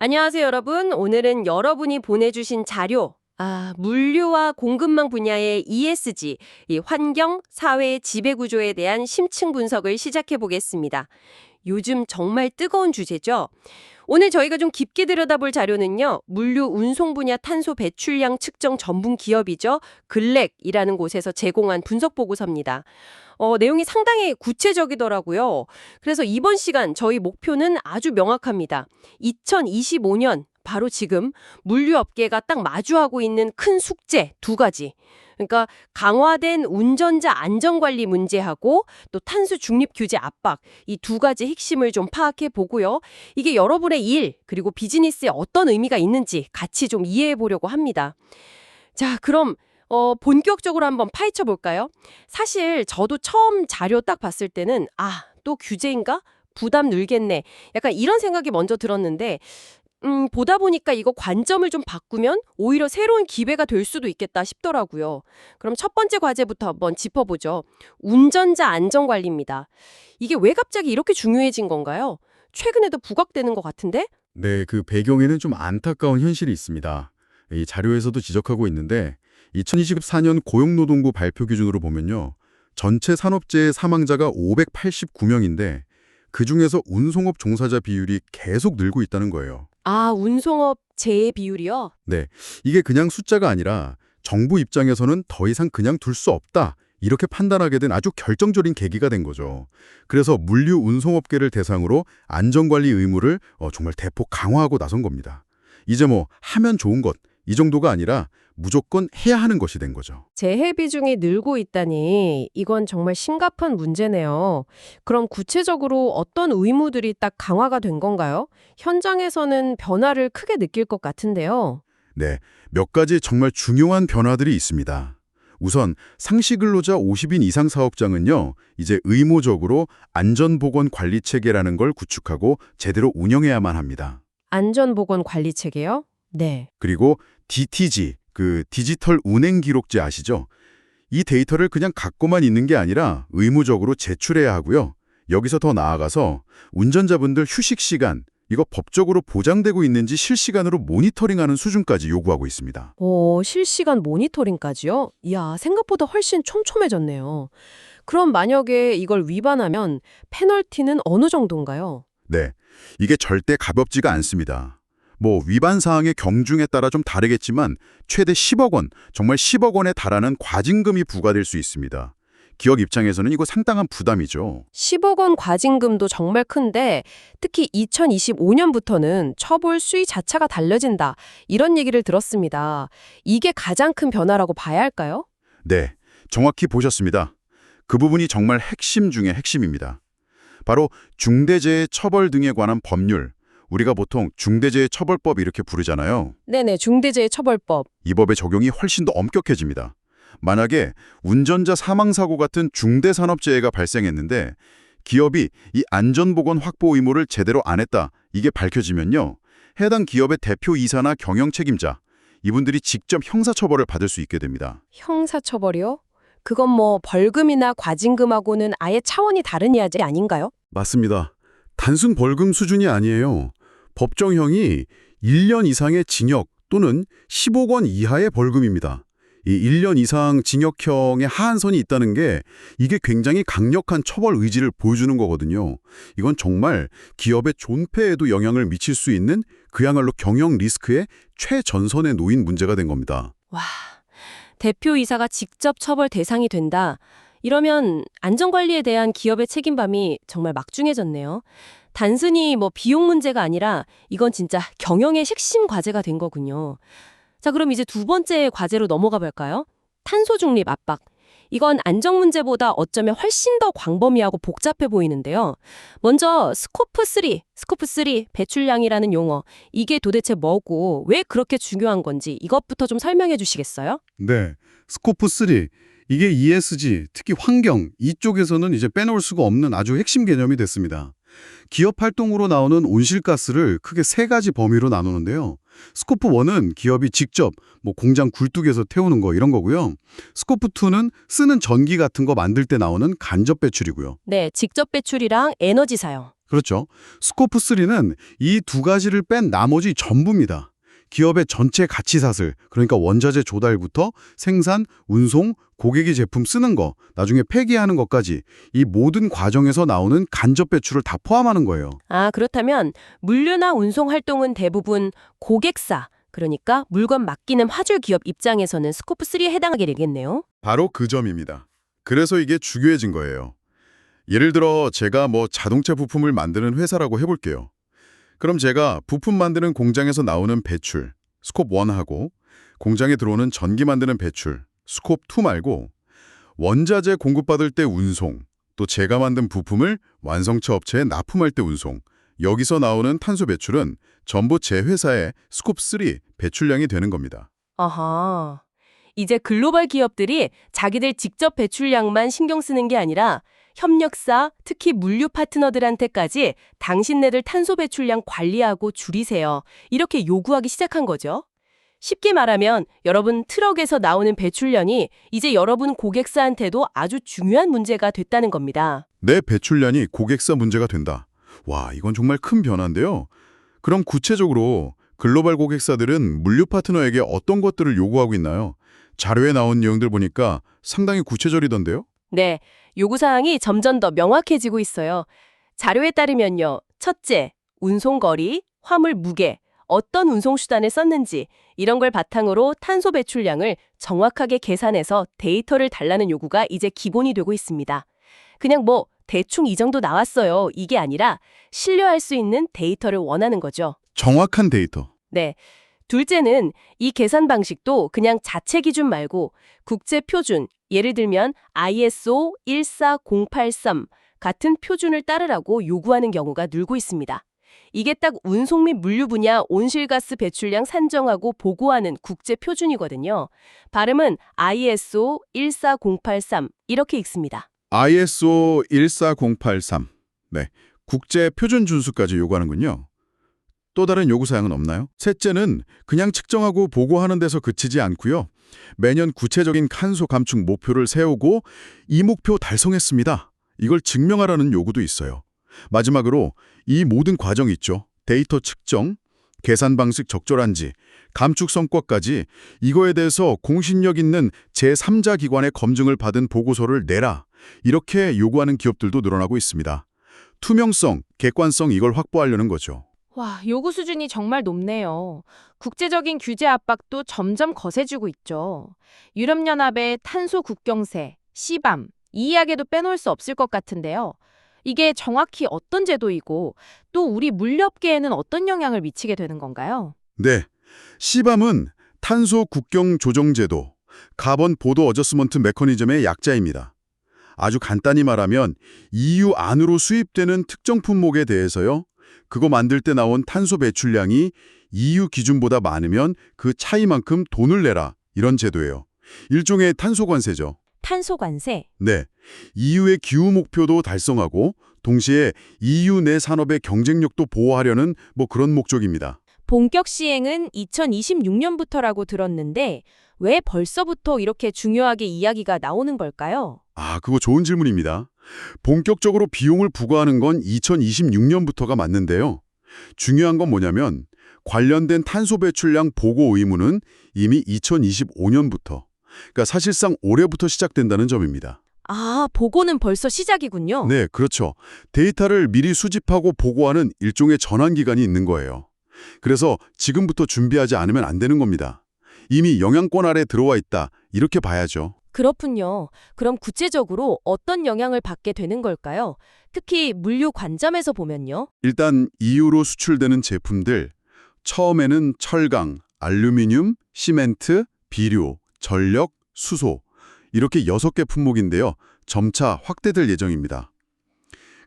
안녕하세요, 여러분. 오늘은 여러분이 보내주신 자료, 물류와 공급망 분야의 ESG, 이 환경, 사회, 지배구조에 대한 심층 분석을 시작해 보겠습니다. 요즘 정말 뜨거운 주제죠. 오늘 저희가 좀 깊게 들여다볼 자료는요. 물류 운송 분야 탄소 배출량 측정 전문 기업이죠. 글렉이라는 곳에서 제공한 분석 보고서입니다. 내용이 상당히 구체적이더라고요. 그래서 이번 시간 저희 목표는 아주 명확합니다. 2025년 바로 지금 물류업계가 딱 마주하고 있는 큰 숙제 두 가지. 그러니까 강화된 운전자 안전관리 문제하고 또 탄소 중립 규제 압박, 이 두 가지 핵심을 좀 파악해 보고요. 이게 여러분의 일 그리고 비즈니스에 어떤 의미가 있는지 같이 좀 이해해 보려고 합니다. 자, 그럼 본격적으로 한번 파헤쳐 볼까요? 사실 저도 처음 자료 딱 봤을 때는 또 규제인가? 부담 늘겠네. 약간 이런 생각이 먼저 들었는데 보다 보니까 이거 관점을 좀 바꾸면 오히려 새로운 기회가 될 수도 있겠다 싶더라고요. 그럼 첫 번째 과제부터 한번 짚어보죠. 운전자 안전관리입니다. 이게 왜 갑자기 이렇게 중요해진 건가요? 최근에도 부각되는 것 같은데? 네, 그 배경에는 좀 안타까운 현실이 있습니다. 이 자료에서도 지적하고 있는데 2024년 고용노동부 발표 기준으로 보면요. 전체 산업재해 사망자가 589명인데 그중에서 운송업 종사자 비율이 계속 늘고 있다는 거예요. 운송업 재해 비율이요? 네, 이게 그냥 숫자가 아니라 정부 입장에서는 더 이상 그냥 둘 수 없다. 이렇게 판단하게 된 아주 결정적인 계기가 된 거죠. 그래서 물류 운송업계를 대상으로 안전관리 의무를 정말 대폭 강화하고 나선 겁니다. 이제 뭐 하면 좋은 것, 이 정도가 아니라 무조건 해야 하는 것이 된 거죠. 재해 비중이 늘고 있다니 이건 정말 심각한 문제네요. 그럼 구체적으로 어떤 의무들이 딱 강화가 된 건가요? 현장에서는 변화를 크게 느낄 것 같은데요. 네, 몇 가지 정말 중요한 변화들이 있습니다. 우선 상시 근로자 50인 이상 사업장은요, 이제 의무적으로 안전보건관리체계라는 걸 구축하고 제대로 운영해야만 합니다. 안전보건관리체계요? 네. 그리고 DTG, 그 디지털 운행기록지 아시죠? 이 데이터를 그냥 갖고만 있는 게 아니라 의무적으로 제출해야 하고요. 여기서 더 나아가서 운전자분들 휴식 시간, 이거 법적으로 보장되고 있는지 실시간으로 모니터링하는 수준까지 요구하고 있습니다. 실시간 모니터링까지요? 이야, 생각보다 훨씬 촘촘해졌네요. 그럼 만약에 이걸 위반하면 페널티는 어느 정도인가요? 네, 이게 절대 가볍지가 않습니다. 뭐 위반 사항의 경중에 따라 좀 다르겠지만 최대 10억 원, 정말 10억 원에 달하는 과징금이 부과될 수 있습니다. 기업 입장에서는 이거 상당한 부담이죠. 10억 원 과징금도 정말 큰데 특히 2025년부터는 처벌 수위 자체가 달라진다. 이런 얘기를 들었습니다. 이게 가장 큰 변화라고 봐야 할까요? 네, 정확히 보셨습니다. 그 부분이 정말 핵심 중의 핵심입니다. 바로 중대재해 처벌 등에 관한 법률, 우리가 보통 중대재해처벌법 이렇게 부르잖아요. 네네, 중대재해처벌법. 이 법의 적용이 훨씬 더 엄격해집니다. 만약에 운전자 사망사고 같은 중대산업재해가 발생했는데 기업이 이 안전보건 확보 의무를 제대로 안 했다, 이게 밝혀지면요. 해당 기업의 대표이사나 경영책임자, 이분들이 직접 형사처벌을 받을 수 있게 됩니다. 형사처벌이요? 그건 뭐 벌금이나 과징금하고는 아예 차원이 다른 이야기 아닌가요? 맞습니다. 단순 벌금 수준이 아니에요. 법정형이 1년 이상의 징역 또는 10억 원 이하의 벌금입니다. 이 1년 이상 징역형의 하한선이 있다는 게 이게 굉장히 강력한 처벌 의지를 보여주는 거거든요. 이건 정말 기업의 존폐에도 영향을 미칠 수 있는 그야말로 경영 리스크의 최전선에 놓인 문제가 된 겁니다. 와, 대표이사가 직접 처벌 대상이 된다. 이러면 안전관리에 대한 기업의 책임감이 정말 막중해졌네요. 단순히 뭐 비용 문제가 아니라 이건 진짜 경영의 핵심 과제가 된 거군요. 자, 그럼 이제 두 번째 과제로 넘어가 볼까요? 탄소 중립 압박. 이건 안전 문제보다 어쩌면 훨씬 더 광범위하고 복잡해 보이는데요. 먼저 스코프3 배출량이라는 용어. 이게 도대체 뭐고 왜 그렇게 중요한 건지 이것부터 좀 설명해 주시겠어요? 네, 스코프 3. 이게 ESG, 특히 환경, 이쪽에서는 이제 빼놓을 수가 없는 아주 핵심 개념이 됐습니다. 기업 활동으로 나오는 온실가스를 크게 세 가지 범위로 나누는데요. 스코프 1은 기업이 직접 공장 굴뚝에서 태우는 거 이런 거고요. 스코프 2는 쓰는 전기 같은 거 만들 때 나오는 간접 배출이고요. 네, 직접 배출이랑 에너지 사용. 그렇죠. 스코프 3는 이 두 가지를 뺀 나머지 전부입니다. 기업의 전체 가치사슬, 그러니까 원자재 조달부터 생산, 운송, 고객이 제품 쓰는 거, 나중에 폐기하는 것까지 이 모든 과정에서 나오는 간접 배출을 다 포함하는 거예요. 아, 그렇다면 물류나 운송 활동은 대부분 고객사, 그러니까 물건 맡기는 화줄 기업 입장에서는 스코프 3에 해당하게 되겠네요. 바로 그 점입니다. 그래서 이게 중요해진 거예요. 예를 들어 제가 자동차 부품을 만드는 회사라고 해볼게요. 그럼 제가 부품 만드는 공장에서 나오는 배출, 스콥 1하고 공장에 들어오는 전기 만드는 배출, 스콥 2 말고 원자재 공급받을 때 운송, 또 제가 만든 부품을 완성차 업체에 납품할 때 운송, 여기서 나오는 탄소 배출은 전부 제 회사의 스콥 3 배출량이 되는 겁니다. 아하. 이제 글로벌 기업들이 자기들 직접 배출량만 신경 쓰는 게 아니라 협력사, 특히 물류 파트너들한테까지 당신네들 탄소 배출량 관리하고 줄이세요. 이렇게 요구하기 시작한 거죠. 쉽게 말하면 여러분 트럭에서 나오는 배출량이 이제 여러분 고객사한테도 아주 중요한 문제가 됐다는 겁니다. 내 배출량이 고객사 문제가 된다. 와, 이건 정말 큰 변화인데요. 그럼 구체적으로 글로벌 고객사들은 물류 파트너에게 어떤 것들을 요구하고 있나요? 자료에 나온 내용들 보니까 상당히 구체적이던데요? 네, 요구사항이 점점 더 명확해지고 있어요. 자료에 따르면요. 첫째, 운송거리, 화물 무게, 어떤 운송수단을 썼는지 이런 걸 바탕으로 탄소 배출량을 정확하게 계산해서 데이터를 달라는 요구가 이제 기본이 되고 있습니다. 그냥 대충 이 정도 나왔어요. 이게 아니라 신뢰할 수 있는 데이터를 원하는 거죠. 정확한 데이터. 네. 둘째는 이 계산 방식도 그냥 자체 기준 말고 국제 표준, 예를 들면 ISO 14083 같은 표준을 따르라고 요구하는 경우가 늘고 있습니다. 이게 딱 운송 및 물류 분야 온실가스 배출량 산정하고 보고하는 국제 표준이거든요. 발음은 ISO 14083 이렇게 읽습니다. ISO 14083. 네, 국제 표준 준수까지 요구하는군요. 또 다른 요구사항은 없나요? 셋째는 그냥 측정하고 보고하는 데서 그치지 않고요. 매년 구체적인 탄소 감축 목표를 세우고 이 목표 달성했습니다. 이걸 증명하라는 요구도 있어요. 마지막으로 이 모든 과정 있죠. 데이터 측정, 계산 방식 적절한지, 감축 성과까지 이거에 대해서 공신력 있는 제3자 기관의 검증을 받은 보고서를 내라. 이렇게 요구하는 기업들도 늘어나고 있습니다. 투명성, 객관성 이걸 확보하려는 거죠. 와, 요구 수준이 정말 높네요. 국제적인 규제 압박도 점점 거세지고 있죠. 유럽연합의 탄소 국경세, CBAM, 이 이야기도 빼놓을 수 없을 것 같은데요. 이게 정확히 어떤 제도이고 또 우리 물류업계에는 어떤 영향을 미치게 되는 건가요? 네, CBAM은 탄소 국경 조정 제도, 카본 보도 어저스먼트 메커니즘의 약자입니다. 아주 간단히 말하면 EU 안으로 수입되는 특정 품목에 대해서요. 그거 만들 때 나온 탄소 배출량이 EU 기준보다 많으면 그 차이만큼 돈을 내라. 이런 제도예요. 일종의 탄소 관세죠. 탄소 관세? 네. EU의 기후 목표도 달성하고 동시에 EU 내 산업의 경쟁력도 보호하려는 그런 목적입니다. 본격 시행은 2026년부터라고 들었는데 왜 벌써부터 이렇게 중요하게 이야기가 나오는 걸까요? 아, 그거 좋은 질문입니다. 본격적으로 비용을 부과하는 건 2026년부터가 맞는데요. 중요한 건 뭐냐면 관련된 탄소 배출량 보고 의무는 이미 2025년부터, 그러니까 사실상 올해부터 시작된다는 점입니다. 아, 보고는 벌써 시작이군요. 네, 그렇죠. 데이터를 미리 수집하고 보고하는 일종의 전환 기간이 있는 거예요. 그래서 지금부터 준비하지 않으면 안 되는 겁니다. 이미 영향권 아래 들어와 있다, 이렇게 봐야죠. 그렇군요. 그럼 구체적으로 어떤 영향을 받게 되는 걸까요? 특히 물류 관점에서 보면요. 일단 EU로 수출되는 제품들, 처음에는 철강, 알루미늄, 시멘트, 비료, 전력, 수소 이렇게 6개 품목인데요. 점차 확대될 예정입니다.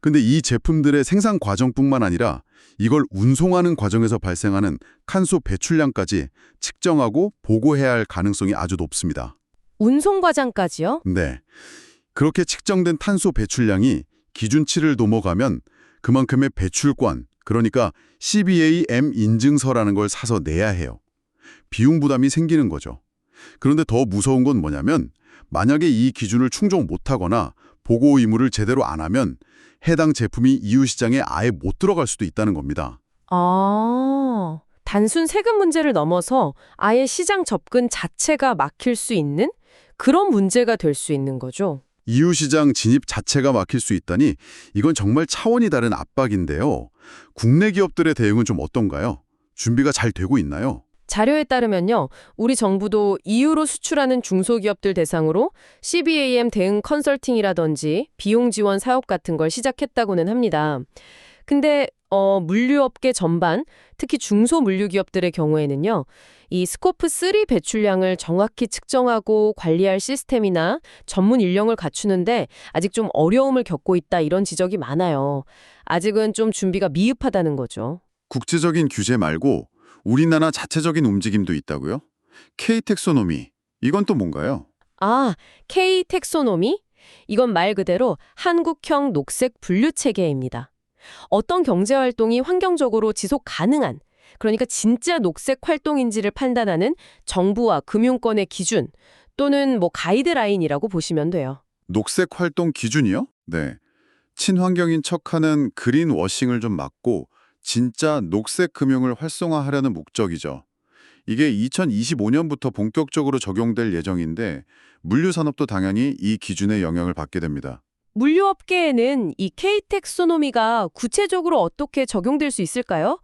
근데 이 제품들의 생산 과정뿐만 아니라 이걸 운송하는 과정에서 발생하는 탄소 배출량까지 측정하고 보고해야 할 가능성이 아주 높습니다. 운송 과정까지요? 네. 그렇게 측정된 탄소 배출량이 기준치를 넘어가면 그만큼의 배출권, 그러니까 CBAM 인증서라는 걸 사서 내야 해요. 비용 부담이 생기는 거죠. 그런데 더 무서운 건 뭐냐면 만약에 이 기준을 충족 못하거나 보고 의무를 제대로 안 하면 해당 제품이 EU 시장에 아예 못 들어갈 수도 있다는 겁니다. 아, 단순 세금 문제를 넘어서 아예 시장 접근 자체가 막힐 수 있는 그런 문제가 될 수 있는 거죠. EU 시장 진입 자체가 막힐 수 있다니 이건 정말 차원이 다른 압박인데요. 국내 기업들의 대응은 좀 어떤가요? 준비가 잘 되고 있나요? 자료에 따르면요, 우리 정부도 EU로 수출하는 중소기업들 대상으로 CBAM 대응 컨설팅이라든지 비용 지원 사업 같은 걸 시작했다고는 합니다. 근데 물류업계 전반, 특히 중소물류기업들의 경우에는요, 이 스코프 3 배출량을 정확히 측정하고 관리할 시스템이나 전문 인력을 갖추는데 아직 좀 어려움을 겪고 있다 이런 지적이 많아요. 아직은 좀 준비가 미흡하다는 거죠. 국제적인 규제 말고 우리나라 자체적인 움직임도 있다고요? K-텍소노미, 이건 또 뭔가요? 아, K-텍소노미? 이건 말 그대로 한국형 녹색 분류 체계입니다. 어떤 경제활동이 환경적으로 지속 가능한, 그러니까 진짜 녹색 활동인지를 판단하는 정부와 금융권의 기준 또는 가이드라인이라고 보시면 돼요. 녹색 활동 기준이요? 네. 친환경인 척하는 그린워싱을 좀 막고 진짜 녹색 금융을 활성화하려는 목적이죠. 이게 2025년부터 본격적으로 적용될 예정인데 물류산업도 당연히 이 기준의 영향을 받게 됩니다. 물류업계에는 이 K-텍소노미가 구체적으로 어떻게 적용될 수 있을까요?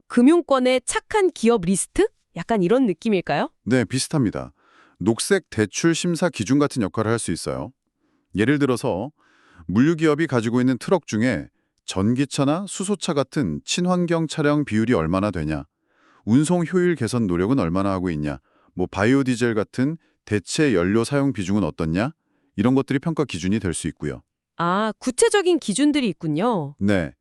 금융권의 착한 기업 리스트? 약간 이런 느낌일까요? 네, 비슷합니다. 녹색 대출 심사 기준 같은 역할을 할 수 있어요. 예를 들어서 물류기업이 가지고 있는 트럭 중에 전기차나 수소차 같은 친환경 차량 비율이 얼마나 되냐, 운송 효율 개선 노력은 얼마나 하고 있냐, 바이오디젤 같은 대체 연료 사용 비중은 어떻냐, 이런 것들이 평가 기준이 될 수 있고요. 아, 구체적인 기준들이 있군요. 네,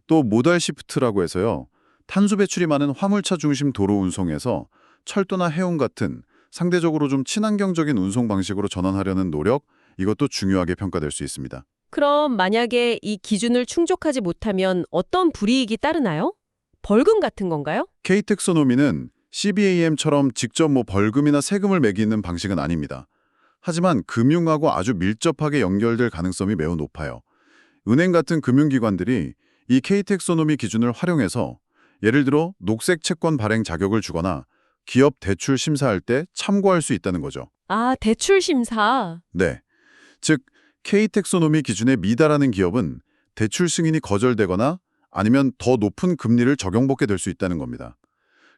또 모달 시프트라고 해서요. 탄소 배출이 많은 화물차 중심 도로 운송에서 철도나 해운 같은 상대적으로 좀 친환경적인 운송 방식으로 전환하려는 노력, 이것도 중요하게 평가될 수 있습니다. 그럼 만약에 이 기준을 충족하지 못하면 어떤 불이익이 따르나요? 벌금 같은 건가요? K-텍소노미는 CBAM처럼 직접 벌금이나 세금을 매기는 방식은 아닙니다. 하지만 금융하고 아주 밀접하게 연결될 가능성이 매우 높아요. 은행 같은 금융기관들이 이 K-텍소노미 기준을 활용해서 예를 들어 녹색 채권 발행 자격을 주거나 기업 대출 심사할 때 참고할 수 있다는 거죠. 아, 대출 심사. 네. 즉 K-텍소노미 기준에 미달하는 기업은 대출 승인이 거절되거나 아니면 더 높은 금리를 적용받게 될 수 있다는 겁니다.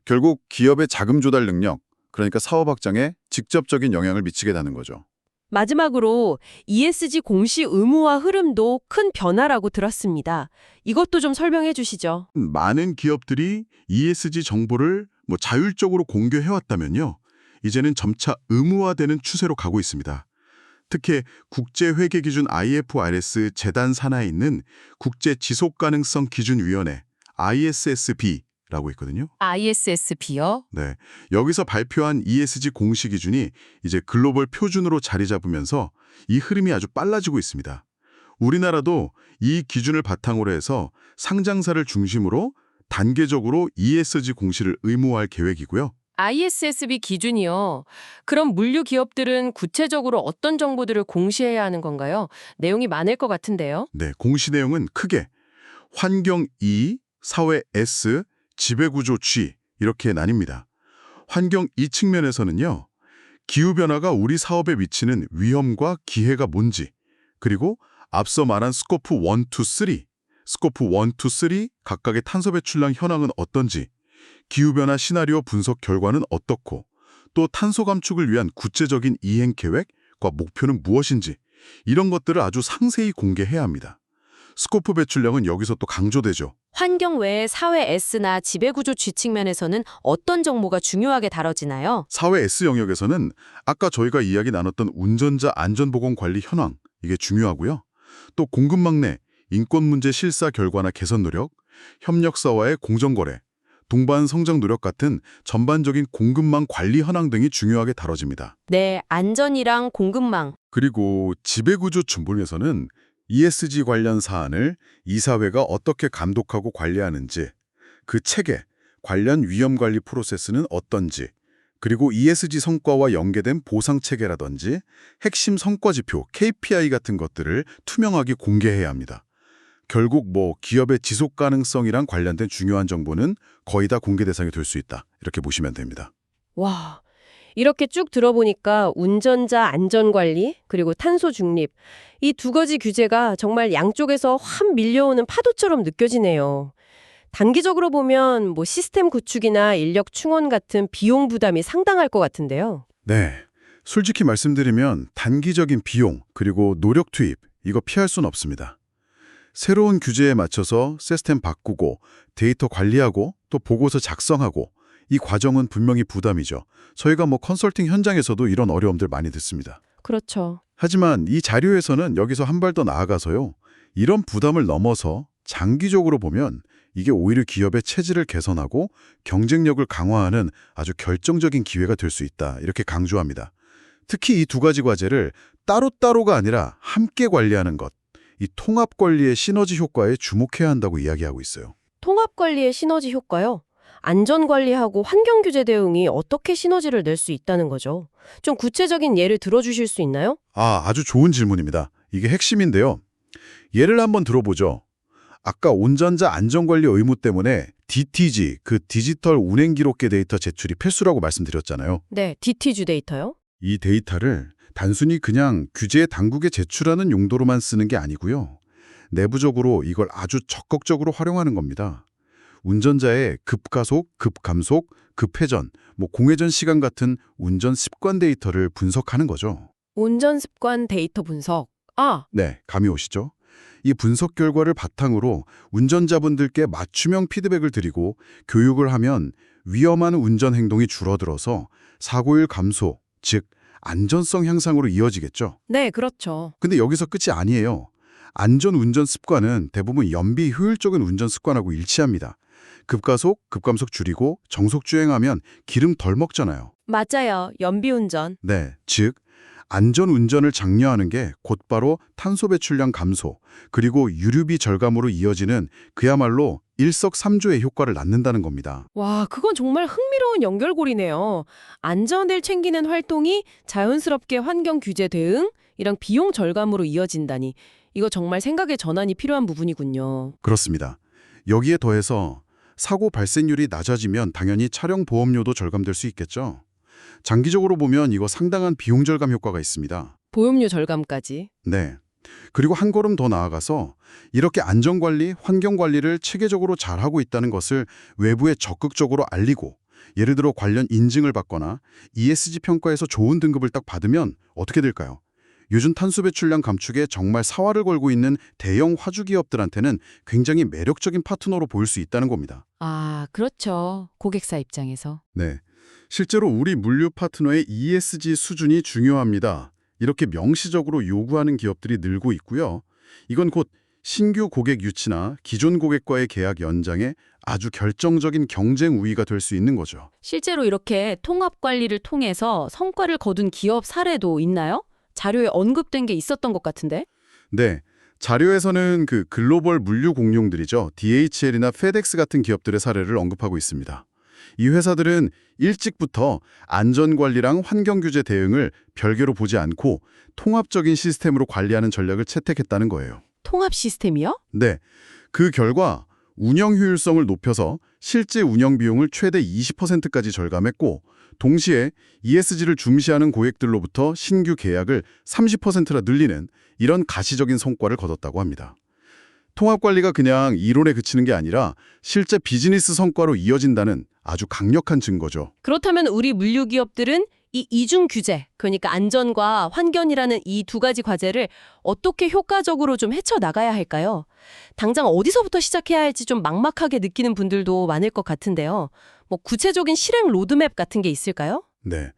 결국 기업의 자금 조달 능력, 그러니까 사업 확장에 직접적인 영향을 미치게 되는 거죠. 마지막으로 ESG 공시 의무화 흐름도 큰 변화라고 들었습니다. 이것도 좀 설명해 주시죠. 많은 기업들이 ESG 정보를 자율적으로 공개해왔다면요. 이제는 점차 의무화되는 추세로 가고 있습니다. 특히 국제회계기준 IFRS 재단 산하에 있는 국제지속가능성기준위원회 ISSB라고 있거든요. ISSB요? 네, 여기서 발표한 ESG 공시 기준이 이제 글로벌 표준으로 자리 잡으면서 이 흐름이 아주 빨라지고 있습니다. 우리나라도 이 기준을 바탕으로 해서 상장사를 중심으로 단계적으로 ESG 공시를 의무화할 계획이고요. ISSB 기준이요. 그럼 물류 기업들은 구체적으로 어떤 정보들을 공시해야 하는 건가요? 내용이 많을 것 같은데요. 네, 공시 내용은 크게 환경 E, 사회 S, 지배구조 G 이렇게 나뉩니다. 환경 E 측면에서는요. 기후변화가 우리 사업에 미치는 위험과 기회가 뭔지, 그리고 앞서 말한 스코프 1, 2, 3, 스코프 1, 2, 3 각각의 탄소 배출량 현황은 어떤지, 기후변화 시나리오 분석 결과는 어떻고, 또 탄소 감축을 위한 구체적인 이행 계획과 목표는 무엇인지 이런 것들을 아주 상세히 공개해야 합니다. 스코프 배출량은 여기서 또 강조되죠. 환경 외에 사회 S나 지배구조 G 측면에서는 어떤 정보가 중요하게 다뤄지나요? 사회 S 영역에서는 아까 저희가 이야기 나눴던 운전자 안전보건 관리 현황, 이게 중요하고요. 또 공급망 내 인권 문제 실사 결과나 개선 노력, 협력사와의 공정거래, 동반 성장 노력 같은 전반적인 공급망 관리 현황 등이 중요하게 다뤄집니다. 네, 안전이랑 공급망. 그리고 지배구조 준본에서는 ESG 관련 사안을 이사회가 어떻게 감독하고 관리하는지, 그 체계, 관련 위험관리 프로세스는 어떤지, 그리고 ESG 성과와 연계된 보상 체계라든지 핵심 성과 지표, KPI 같은 것들을 투명하게 공개해야 합니다. 결국 기업의 지속 가능성이랑 관련된 중요한 정보는 거의 다 공개 대상이 될 수 있다. 이렇게 보시면 됩니다. 와, 이렇게 쭉 들어보니까 운전자 안전관리 그리고 탄소 중립 이 두 가지 규제가 정말 양쪽에서 확 밀려오는 파도처럼 느껴지네요. 단기적으로 보면 시스템 구축이나 인력 충원 같은 비용 부담이 상당할 것 같은데요. 네, 솔직히 말씀드리면 단기적인 비용 그리고 노력 투입 이거 피할 수는 없습니다. 새로운 규제에 맞춰서 시스템 바꾸고 데이터 관리하고 또 보고서 작성하고 이 과정은 분명히 부담이죠. 저희가 컨설팅 현장에서도 이런 어려움들 많이 듣습니다. 그렇죠. 하지만 이 자료에서는 여기서 한 발 더 나아가서요. 이런 부담을 넘어서 장기적으로 보면 이게 오히려 기업의 체질을 개선하고 경쟁력을 강화하는 아주 결정적인 기회가 될 수 있다. 이렇게 강조합니다. 특히 이 두 가지 과제를 따로따로가 아니라 함께 관리하는 것. 이 통합 관리의 시너지 효과에 주목해야 한다고 이야기하고 있어요. 통합 관리의 시너지 효과요? 안전 관리하고 환경 규제 대응이 어떻게 시너지를 낼 수 있다는 거죠? 좀 구체적인 예를 들어주실 수 있나요? 아주 좋은 질문입니다. 이게 핵심인데요. 예를 한번 들어보죠. 아까 운전자 안전관리 의무 때문에 DTG, 그 디지털 운행 기록계 데이터 제출이 필수라고 말씀드렸잖아요. 네, DTG 데이터요? 이 데이터를 단순히 그냥 규제 당국에 제출하는 용도로만 쓰는 게 아니고요. 내부적으로 이걸 아주 적극적으로 활용하는 겁니다. 운전자의 급가속, 급감속, 급회전, 공회전 시간 같은 운전 습관 데이터를 분석하는 거죠. 운전 습관 데이터 분석. 네, 감이 오시죠? 이 분석 결과를 바탕으로 운전자분들께 맞춤형 피드백을 드리고 교육을 하면 위험한 운전 행동이 줄어들어서 사고율 감소, 즉 안전성 향상으로 이어지겠죠. 네, 그렇죠. 근데 여기서 끝이 아니에요. 안전 운전 습관은 대부분 연비 효율적인 운전 습관하고 일치합니다. 급가속, 급감속 줄이고 정속 주행하면 기름 덜 먹잖아요. 맞아요. 연비운전. 네, 즉 안전 운전을 장려하는 게 곧바로 탄소 배출량 감소, 그리고 유류비 절감으로 이어지는 그야말로 일석삼조의 효과를 낳는다는 겁니다. 와, 그건 정말 흥미로운 연결고리네요. 안전을 챙기는 활동이 자연스럽게 환경 규제 대응이랑 비용 절감으로 이어진다니. 이거 정말 생각의 전환이 필요한 부분이군요. 그렇습니다. 여기에 더해서 사고 발생률이 낮아지면 당연히 차량 보험료도 절감될 수 있겠죠. 장기적으로 보면 이거 상당한 비용 절감 효과가 있습니다. 보험료 절감까지. 네. 그리고 한 걸음 더 나아가서 이렇게 안전관리, 환경관리를 체계적으로 잘하고 있다는 것을 외부에 적극적으로 알리고 예를 들어 관련 인증을 받거나 ESG 평가에서 좋은 등급을 딱 받으면 어떻게 될까요? 요즘 탄소 배출량 감축에 정말 사활을 걸고 있는 대형 화주 기업들한테는 굉장히 매력적인 파트너로 보일 수 있다는 겁니다. 그렇죠. 고객사 입장에서. 네. 실제로 우리 물류 파트너의 ESG 수준이 중요합니다. 이렇게 명시적으로 요구하는 기업들이 늘고 있고요. 이건 곧 신규 고객 유치나 기존 고객과의 계약 연장에 아주 결정적인 경쟁 우위가 될 수 있는 거죠. 실제로 이렇게 통합 관리를 통해서 성과를 거둔 기업 사례도 있나요? 자료에 언급된 게 있었던 것 같은데? 네. 자료에서는 그 글로벌 물류 공룡들이죠. DHL이나 FedEx 같은 기업들의 사례를 언급하고 있습니다. 이 회사들은 일찍부터 안전관리랑 환경규제 대응을 별개로 보지 않고 통합적인 시스템으로 관리하는 전략을 채택했다는 거예요. 통합 시스템이요? 네, 그 결과 운영 효율성을 높여서 실제 운영 비용을 최대 20%까지 절감했고 동시에 ESG를 중시하는 고객들로부터 신규 계약을 30%나 늘리는 이런 가시적인 성과를 거뒀다고 합니다. 통합관리가 그냥 이론에 그치는 게 아니라 실제 비즈니스 성과로 이어진다는 아주 강력한 증거죠. 그렇다면 우리 물류 기업들은 이 이중 규제, 그러니까 안전과 환경이라는 이 두 가지 과제를 어떻게 효과적으로 좀 헤쳐나가야 할까요? 당장 어디서부터 시작해야 할지 좀 막막하게 느끼는 분들도 많을 것 같은데요. 구체적인 실행 로드맵 같은 게 있을까요? 네.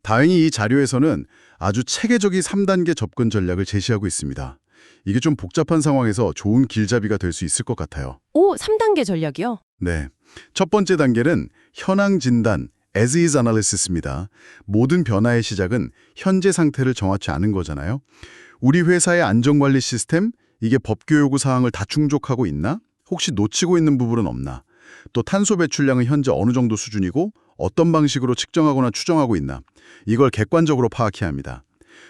다행히 이 자료에서는 아주 체계적인 3단계 접근 전략을 제시하고 있습니다. 이게 좀 복잡한 상황에서 좋은 길잡이가 될 수 있을 것 같아요. 3단계 전략이요? 네. 첫 번째 단계는 현황 진단, as is analysis입니다. 모든 변화의 시작은 현재 상태를 정확히 아는 거잖아요. 우리 회사의 안전관리 시스템, 이게 법규 요구 사항을 다 충족하고 있나? 혹시 놓치고 있는 부분은 없나? 또 탄소 배출량은 현재 어느 정도 수준이고 어떤 방식으로 측정하거나 추정하고 있나, 이걸 객관적으로 파악해야 합니다.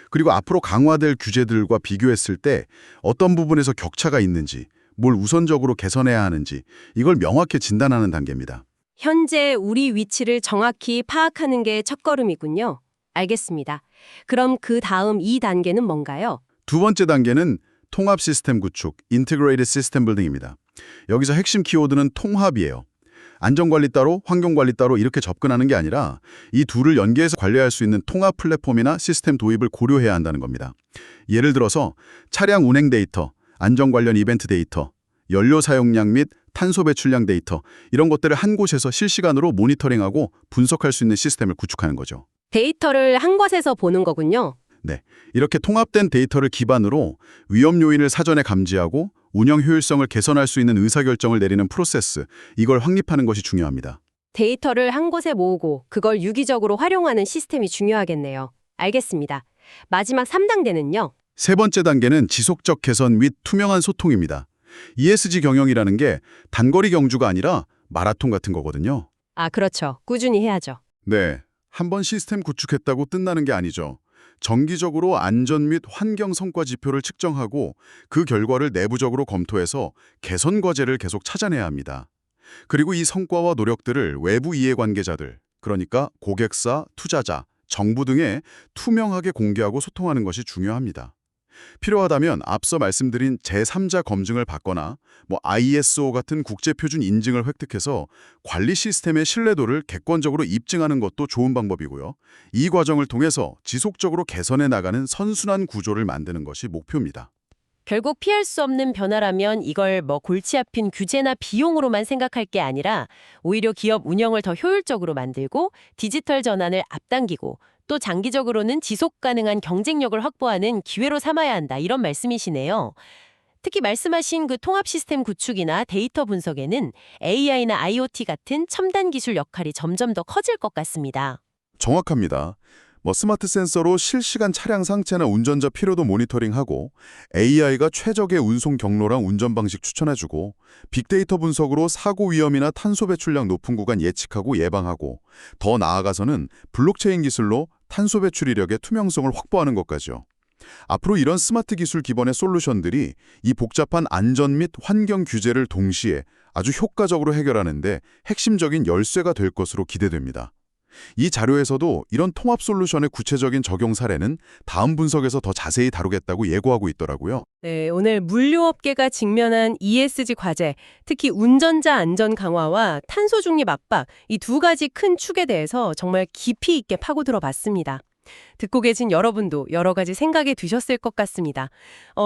그리고 앞으로 강화될 규제들과 비교했을 때 어떤 부분에서 격차가 있는지, 뭘 우선적으로 개선해야 하는지 이걸 명확히 진단하는 단계입니다. 현재 우리 위치를 정확히 파악하는 게 첫걸음이군요. 알겠습니다. 그럼 그 다음 2단계는 뭔가요? 두 번째 단계는 통합 시스템 구축, Integrated System Building입니다. 여기서 핵심 키워드는 통합이에요. 안전관리 따로, 환경관리 따로 이렇게 접근하는 게 아니라 이 둘을 연계해서 관리할 수 있는 통합 플랫폼이나 시스템 도입을 고려해야 한다는 겁니다. 예를 들어서 차량 운행 데이터, 안전 관련 이벤트 데이터, 연료 사용량 및 탄소 배출량 데이터 이런 것들을 한 곳에서 실시간으로 모니터링하고 분석할 수 있는 시스템을 구축하는 거죠. 데이터를 한 곳에서 보는 거군요. 네, 이렇게 통합된 데이터를 기반으로 위험 요인을 사전에 감지하고 운영 효율성을 개선할 수 있는 의사결정을 내리는 프로세스, 이걸 확립하는 것이 중요합니다. 데이터를 한 곳에 모으고 그걸 유기적으로 활용하는 시스템이 중요하겠네요. 알겠습니다. 마지막 3단계는요? 세 번째 단계는 지속적 개선 및 투명한 소통입니다. ESG 경영이라는 게 단거리 경주가 아니라 마라톤 같은 거거든요. 아, 그렇죠. 꾸준히 해야죠. 네, 한번 시스템 구축했다고 끝나는 게 아니죠. 정기적으로 안전 및 환경 성과 지표를 측정하고 그 결과를 내부적으로 검토해서 개선 과제를 계속 찾아내야 합니다. 그리고 이 성과와 노력들을 외부 이해관계자들, 그러니까 고객사, 투자자, 정부 등에 투명하게 공개하고 소통하는 것이 중요합니다. 필요하다면 앞서 말씀드린 제3자 검증을 받거나 ISO 같은 국제표준 인증을 획득해서 관리 시스템의 신뢰도를 객관적으로 입증하는 것도 좋은 방법이고요. 이 과정을 통해서 지속적으로 개선해 나가는 선순환 구조를 만드는 것이 목표입니다. 결국 피할 수 없는 변화라면 이걸 골치 아픈 규제나 비용으로만 생각할 게 아니라 오히려 기업 운영을 더 효율적으로 만들고 디지털 전환을 앞당기고 또 장기적으로는 지속 가능한 경쟁력을 확보하는 기회로 삼아야 한다. 이런 말씀이시네요. 특히 말씀하신 그 통합 시스템 구축이나 데이터 분석에는 AI나 IoT 같은 첨단 기술 역할이 점점 더 커질 것 같습니다. 정확합니다. 스마트 센서로 실시간 차량 상태나 운전자 피로도 모니터링하고 AI가 최적의 운송 경로랑 운전 방식 추천해주고 빅데이터 분석으로 사고 위험이나 탄소 배출량 높은 구간 예측하고 예방하고 더 나아가서는 블록체인 기술로 탄소 배출 이력의 투명성을 확보하는 것까지요. 앞으로 이런 스마트 기술 기반의 솔루션들이 이 복잡한 안전 및 환경 규제를 동시에 아주 효과적으로 해결하는 데 핵심적인 열쇠가 될 것으로 기대됩니다. 이 자료에서도 이런 통합 솔루션의 구체적인 적용 사례는 다음 분석에서 더 자세히 다루겠다고 예고하고 있더라고요. 네, 오늘 물류업계가 직면한 ESG 과제, 특히 운전자 안전 강화와 탄소 중립 압박, 이 두 가지 큰 축에 대해서 정말 깊이 있게 파고들어 봤습니다. 듣고 계신 여러분도 여러 가지 생각이 드셨을 것 같습니다.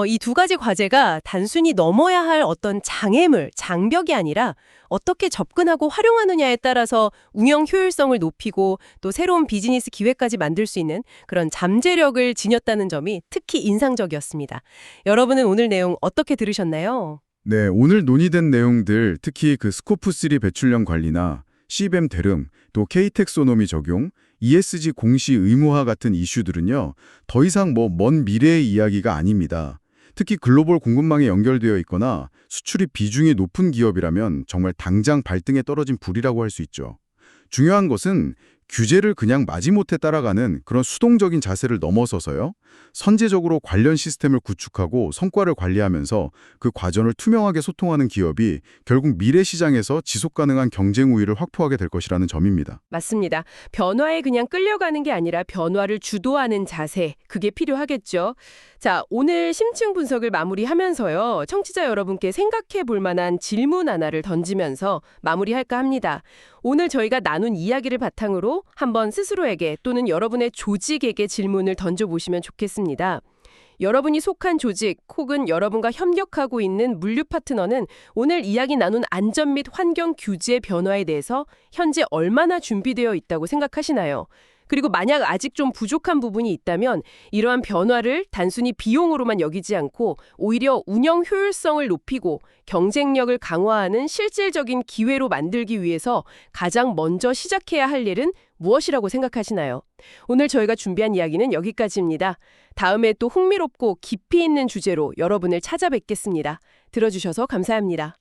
이 두 가지 과제가 단순히 넘어야 할 어떤 장애물, 장벽이 아니라 어떻게 접근하고 활용하느냐에 따라서 운영 효율성을 높이고 또 새로운 비즈니스 기회까지 만들 수 있는 그런 잠재력을 지녔다는 점이 특히 인상적이었습니다. 여러분은 오늘 내용 어떻게 들으셨나요? 네, 오늘 논의된 내용들, 특히 그 스코프3 배출량 관리나 CBAM 대응, 또 K택소노미 적용, ESG 공시 의무화 같은 이슈들은요, 더 이상 먼 미래의 이야기가 아닙니다. 특히 글로벌 공급망에 연결되어 있거나 수출이 비중이 높은 기업이라면 정말 당장 발등에 떨어진 불이라고 할 수 있죠. 중요한 것은 규제를 그냥 마지못해 따라가는 그런 수동적인 자세를 넘어서서요, 선제적으로 관련 시스템을 구축하고 성과를 관리하면서 그 과정을 투명하게 소통하는 기업이 결국 미래 시장에서 지속 가능한 경쟁 우위를 확보하게 될 것이라는 점입니다. 맞습니다. 변화에 그냥 끌려가는 게 아니라 변화를 주도하는 자세, 그게 필요하겠죠. 자, 오늘 심층 분석을 마무리하면서요, 청취자 여러분께 생각해 볼 만한 질문 하나를 던지면서 마무리할까 합니다. 오늘 저희가 나눈 이야기를 바탕으로 한번 스스로에게 또는 여러분의 조직에게 질문을 던져보시면 좋겠습니다. 여러분이 속한 조직 혹은 여러분과 협력하고 있는 물류 파트너는 오늘 이야기 나눈 안전 및 환경 규제 변화에 대해서 현재 얼마나 준비되어 있다고 생각하시나요? 그리고 만약 아직 좀 부족한 부분이 있다면 이러한 변화를 단순히 비용으로만 여기지 않고 오히려 운영 효율성을 높이고 경쟁력을 강화하는 실질적인 기회로 만들기 위해서 가장 먼저 시작해야 할 일은 무엇이라고 생각하시나요? 오늘 저희가 준비한 이야기는 여기까지입니다. 다음에 또 흥미롭고 깊이 있는 주제로 여러분을 찾아뵙겠습니다. 들어주셔서 감사합니다.